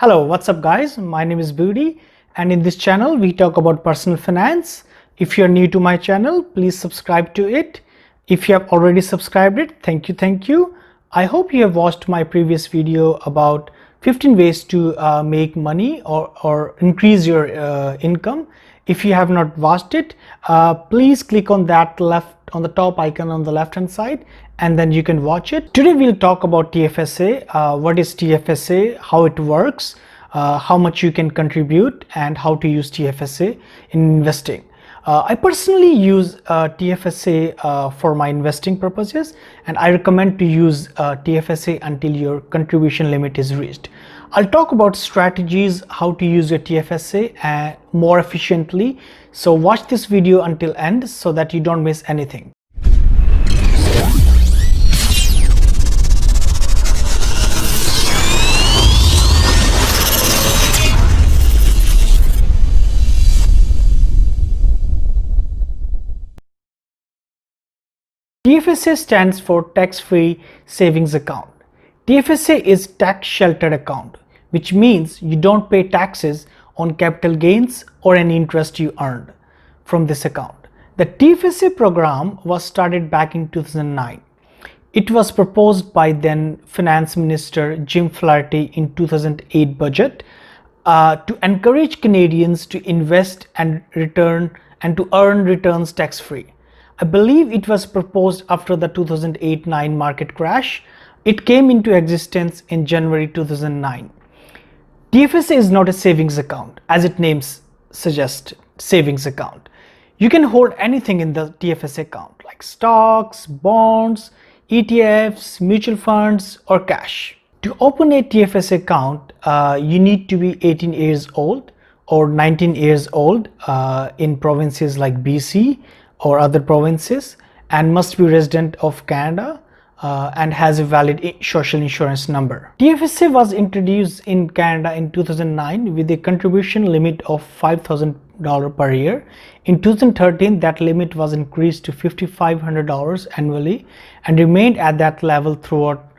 Hello, what's up guys? My name is Budi and in this channel we talk about personal finance. If you're new to my channel, please subscribe to it. If you have already subscribed it, thank you. I hope you have watched my previous video about 15 ways to make money or increase your income. If you have not watched it, please click on that on the top icon on the left hand side and then you can watch it. Today we'll talk about TFSA. What is TFSA, how it works, how much you can contribute and how to use TFSA in investing. I personally use TFSA for my investing purposes, and I recommend to use TFSA until your contribution limit is reached. I'll talk about strategies how to use your TFSA more efficiently. So watch this video until end so that you don't miss anything. TFSA stands for tax-free savings account. TFSA is tax sheltered account, which means you don't pay taxes on capital gains or any interest you earned from this account. The TFSA program was started back in 2009. It was proposed by then Finance Minister Jim Flaherty in 2008 budget to encourage Canadians to invest and to earn returns tax-free. I believe it was proposed after the 2008-9 market crash. It came into existence in January 2009. TFSA is not a savings account, as its name suggests, savings account. You can hold anything in the TFSA account like stocks, bonds, ETFs, mutual funds or cash. To open a TFSA account, you need to be 18 years old or 19 years old in provinces like BC or other provinces, and must be resident of Canada and has a valid social insurance number. TFSA was introduced in Canada in 2009 with a contribution limit of $5,000 per year. In 2013, that limit was increased to $5,500 annually and remained at that level throughout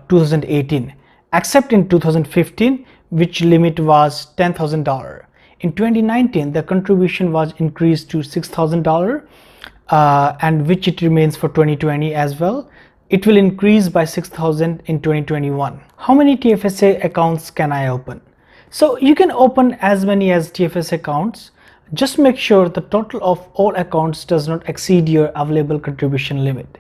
2018, except in 2015, which limit was $10,000. In 2019, the contribution was increased to $6,000 and which it remains for 2020 as well. It will increase by $6,000 in 2021. How many TFSA accounts can I open? So you can open as many as TFSA accounts. Just make sure the total of all accounts does not exceed your available contribution limit.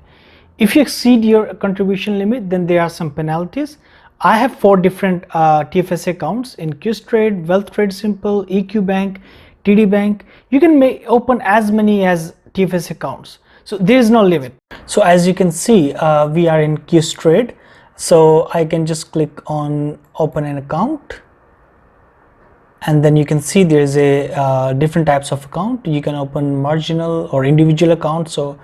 If you exceed your contribution limit, then there are some penalties. I have 4 different TFSA accounts in QStrade, Wealth Trade Simple, EQ Bank, TD Bank. You can open as many as TFSA accounts. So there is no limit. So as you can see, we are in QStrade. So I can just click on open an account. And then you can see there is a different types of account. You can open marginal or individual account. So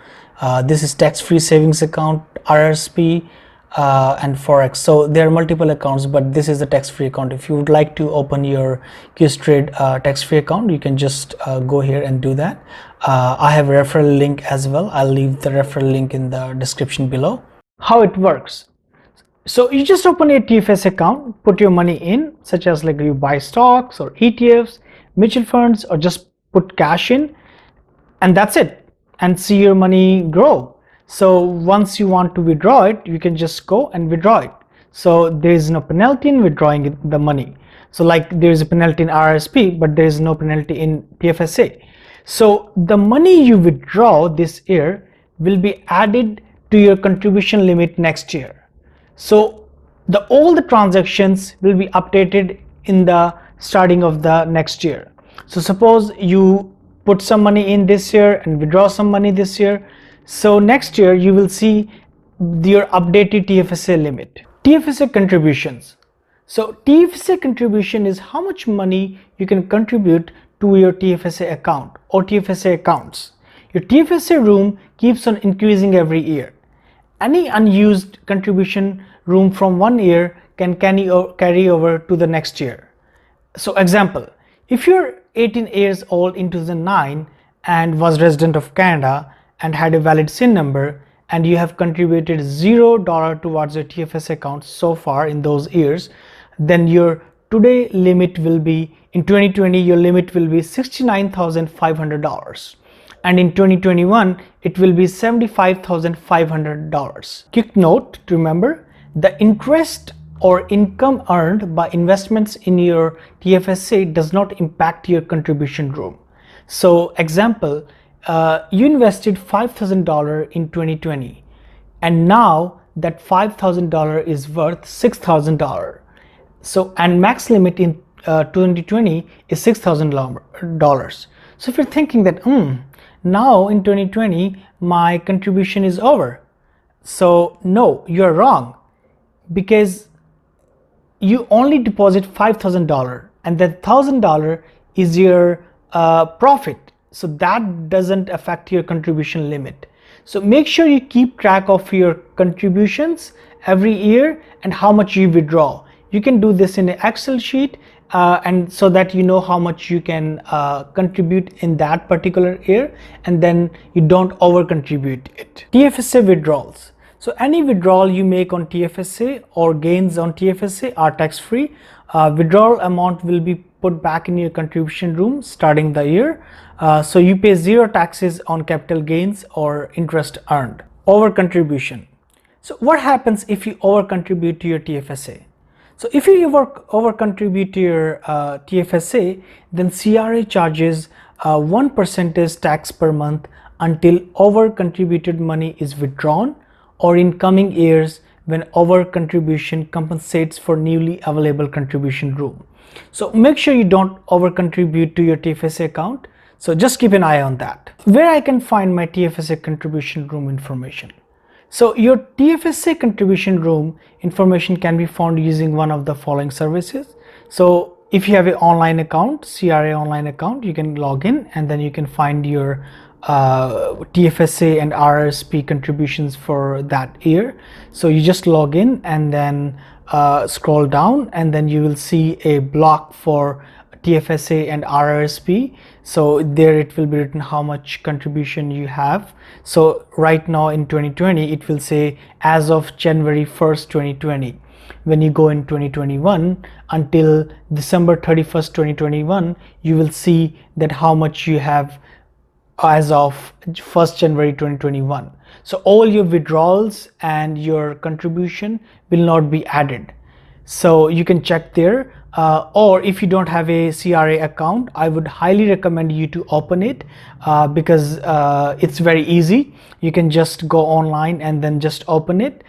this is tax-free savings account, RRSP, and Forex. So there are multiple accounts, but this is a tax-free account. If you would like to open your QStrade tax-free account, you can just go here and do that. I have a referral link as well. I'll leave the referral link in the description below. How it works. So you just open a TFSA account, put your money in, such as like you buy stocks or ETFs, mutual funds, or just put cash in, and that's it, and see your money grow. So once you want to withdraw it, you can just go and withdraw it. So there is no penalty in withdrawing the money. So like there is a penalty in RRSP, but there is no penalty in TFSA. So the money you withdraw this year will be added to your contribution limit next year. So all the transactions will be updated in the starting of the next year. So suppose you put some money in this year and withdraw some money this year. So next year you will see your updated TFSA limit. TFSA contributions. So TFSA contribution is how much money you can contribute to your TFSA account or TFSA accounts. Your TFSA room keeps on increasing every year. Any unused contribution room from one year can carry over to the next year. So example, if you're 18 years old in 2009 and was resident of Canada and had a valid SIN number and you have contributed $0 towards your TFSA account so far in those years, then your today limit will be, in 2020 your limit will be $69,500, and in 2021 it will be $75,500. Quick note to remember: the interest or income earned by investments in your TFSA does not impact your contribution room. So example, you invested $5,000 in 2020, and now that $5,000 is worth $6,000. So, and max limit in 2020 is $6,000. So if you're thinking that now in 2020 my contribution is over, so no, you're wrong, because you only deposit $5,000 and that $1,000 is your profit, so that doesn't affect your contribution limit. So make sure you keep track of your contributions every year and how much you withdraw. You can do this in an Excel sheet, and so that you know how much you can contribute in that particular year, and then you don't over contribute it. TFSA withdrawals. So any withdrawal you make on TFSA or gains on TFSA are tax free. Withdrawal amount will be put back in your contribution room starting the year. So you pay zero taxes on capital gains or interest earned. Over contribution. So what happens if you over contribute to your TFSA? So if you over contribute to your TFSA, then CRA charges 1% tax per month until over contributed money is withdrawn, or in coming years when over contribution compensates for newly available contribution room. So make sure you don't over contribute to your TFSA account. So just keep an eye on that. Where I can find my TFSA contribution room information. So your TFSA contribution room information can be found using one of the following services. So if you have an online account, CRA online account, you can log in and then you can find your TFSA and RRSP contributions for that year. So you just log in and then scroll down, and then you will see a block for TFSA and RRSP. So there it will be written how much contribution you have. So right now in 2020 it will say as of January 1st 2020. When you go in 2021 until December 31st 2021, you will see that how much you have as of 1st January 2021. So all your withdrawals and your contribution will not be added. So you can check there, or if you don't have a CRA account, I would highly recommend you to open it, because it's very easy. You can just go online and then just open it.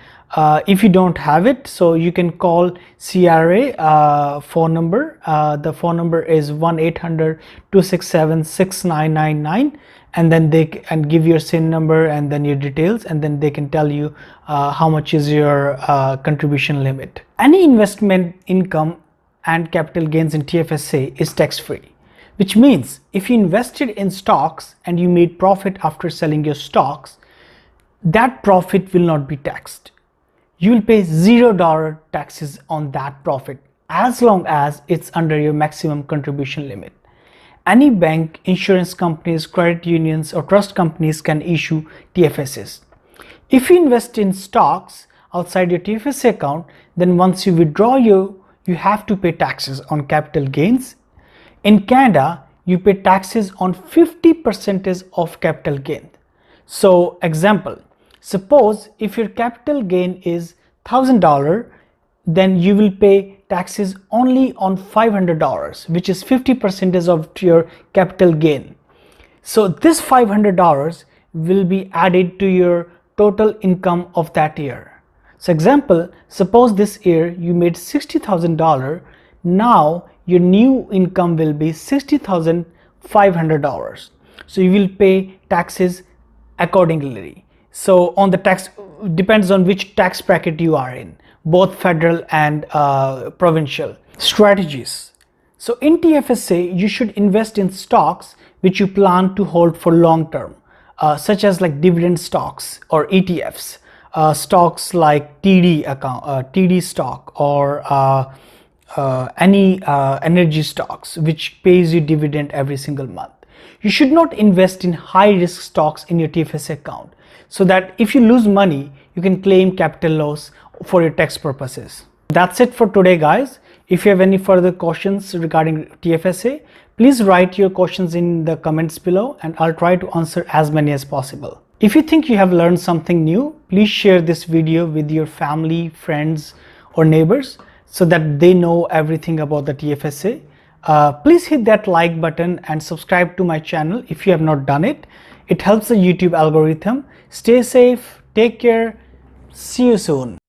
If you don't have it, so you can call CRA phone number. The phone number is 1-800-267-6999, and then they can give your SIN number and then your details, and then they can tell you how much is your contribution limit. Any investment income and capital gains in TFSA is tax free, which means if you invested in stocks and you made profit after selling your stocks, that profit will not be taxed. You will pay $0 taxes on that profit as long as it's under your maximum contribution limit. Any bank, insurance companies, credit unions, or trust companies can issue TFSAs. If you invest in stocks outside your TFSA account, then once you withdraw, you have to pay taxes on capital gains. In Canada, you pay taxes on 50% of capital gain. So example, suppose if your capital gain is $1,000, then you will pay taxes only on $500, which is 50% of your capital gain. So this $500 will be added to your total income of that year. So example, suppose this year you made $60,000, now your new income will be $60,500. So you will pay taxes accordingly. So on the tax, depends on which tax bracket you are in, both federal and provincial. Strategies. So in TFSA, you should invest in stocks which you plan to hold for long term, such as like dividend stocks or ETFs, stocks like TD stock, or any energy stocks which pays you dividend every single month. You should not invest in high risk stocks in your TFSA account, so that if you lose money, you can claim capital loss for your tax purposes. That's it for today, guys. If you have any further questions regarding TFSA, please write your questions in the comments below and I'll try to answer as many as possible. If you think you have learned something new, please share this video with your family, friends, or neighbors so that they know everything about the TFSA. Please hit that like button and subscribe to my channel if you have not done it. It helps the YouTube algorithm. Stay safe, take care, see you soon.